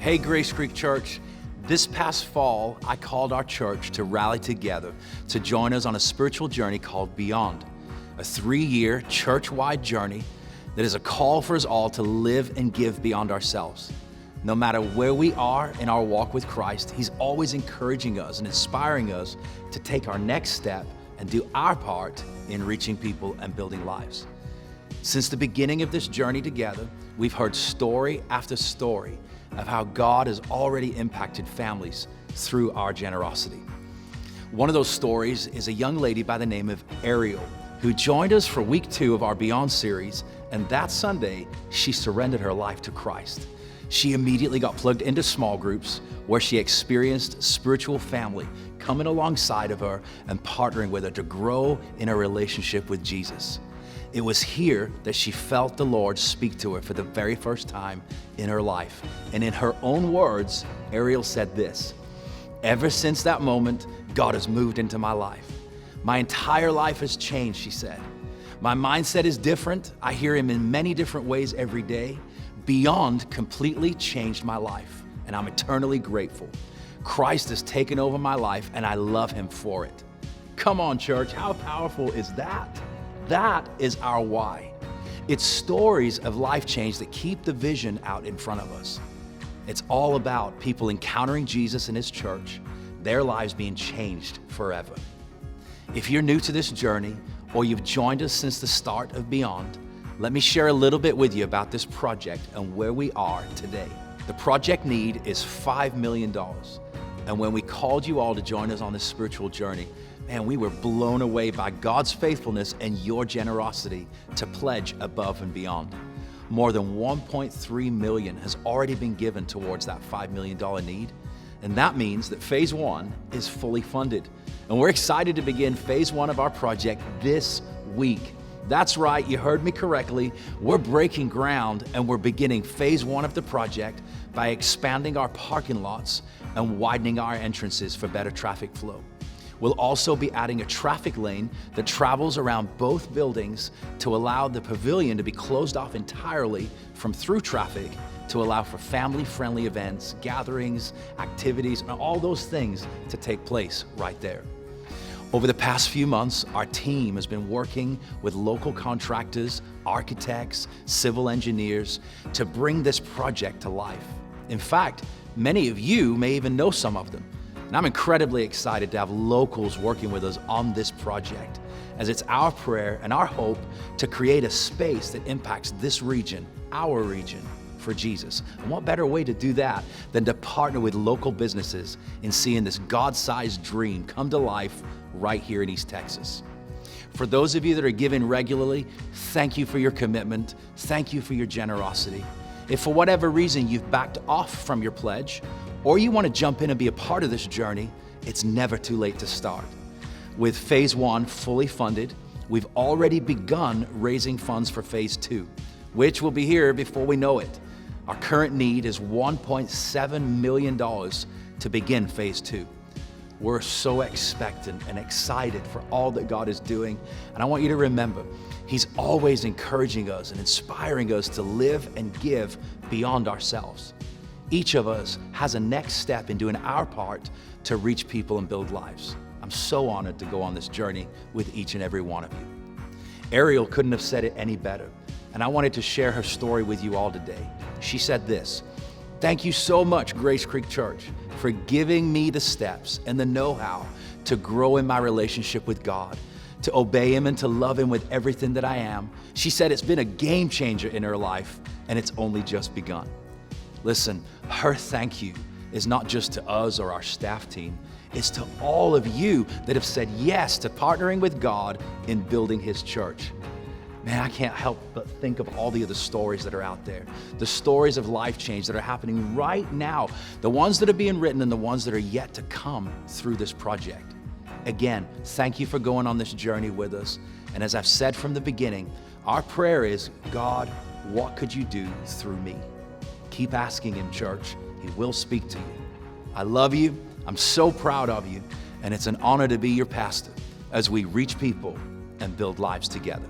Hey, Grace Creek Church. This past fall, I called our church to rally together to join us on a spiritual journey called Beyond, a 3-year church-wide journey that is a call for us all to live and give beyond ourselves. No matter where we are in our walk with Christ, He's always encouraging us and inspiring us to take our next step and do our part in reaching people and building lives. Since the beginning of this journey together, we've heard story after story of how God has already impacted families through our generosity. One of those stories is a young lady by the name of Ariel, who joined us for week 2 of our Beyond series, and that Sunday, she surrendered her life to Christ. She immediately got plugged into small groups where she experienced spiritual family coming alongside of her and partnering with her to grow in her relationship with Jesus. It was here that she felt the Lord speak to her for the very first time in her life. And in her own words, Ariel said this: "Ever since that moment, God has moved into my life. My entire life has changed," she said. "My mindset is different. I hear Him in many different ways every day. Beyond completely changed my life, and I'm eternally grateful. Christ has taken over my life, and I love Him for it." Come on, church, how powerful is that? That is our why. It's stories of life change that keep the vision out in front of us. It's all about people encountering Jesus and His church, their lives being changed forever. If you're new to this journey, or you've joined us since the start of Beyond, let me share a little bit with you about this project and where we are today. The project need is $5 million. And when we called you all to join us on this spiritual journey, man, we were blown away by God's faithfulness and your generosity to pledge above and beyond. More than $1.3 million has already been given towards that $5 million need. And that means that phase 1 is fully funded. And we're excited to begin phase 1 of our project this week. That's right, you heard me correctly. We're breaking ground and we're beginning phase 1 of the project by expanding our parking lots and widening our entrances for better traffic flow. We'll also be adding a traffic lane that travels around both buildings to allow the pavilion to be closed off entirely from through traffic to allow for family-friendly events, gatherings, activities, and all those things to take place right there. Over the past few months, our team has been working with local contractors, architects, civil engineers to bring this project to life. In fact, many of you may even know some of them. And I'm incredibly excited to have locals working with us on this project, as it's our prayer and our hope to create a space that impacts this region, our region, for Jesus. And what better way to do that than to partner with local businesses in seeing this God-sized dream come to life right here in East Texas. For those of you that are giving regularly, thank you for your commitment. Thank you for your generosity. If for whatever reason you've backed off from your pledge, or you want to jump in and be a part of this journey, it's never too late to start. With phase 1 fully funded, we've already begun raising funds for phase 2, which will be here before we know it. Our current need is $1.7 million to begin phase 2. We're so expectant and excited for all that God is doing. And I want you to remember, He's always encouraging us and inspiring us to live and give beyond ourselves. Each of us has a next step in doing our part to reach people and build lives. I'm so honored to go on this journey with each and every one of you. Ariel couldn't have said it any better, and I wanted to share her story with you all today. She said this: "Thank you so much, Grace Creek Church, for giving me the steps and the know-how to grow in my relationship with God, to obey Him and to love Him with everything that I am." She said it's been a game changer in her life, and it's only just begun. Listen, her thank you is not just to us or our staff team, it's to all of you that have said yes to partnering with God in building His church. Man, I can't help but think of all the other stories that are out there, the stories of life change that are happening right now, the ones that are being written and the ones that are yet to come through this project. Again, thank you for going on this journey with us. And as I've said from the beginning, our prayer is, God, what could you do through me? Keep asking Him, church. He will speak to you. I love you. I'm so proud of you. And it's an honor to be your pastor as we reach people and build lives together.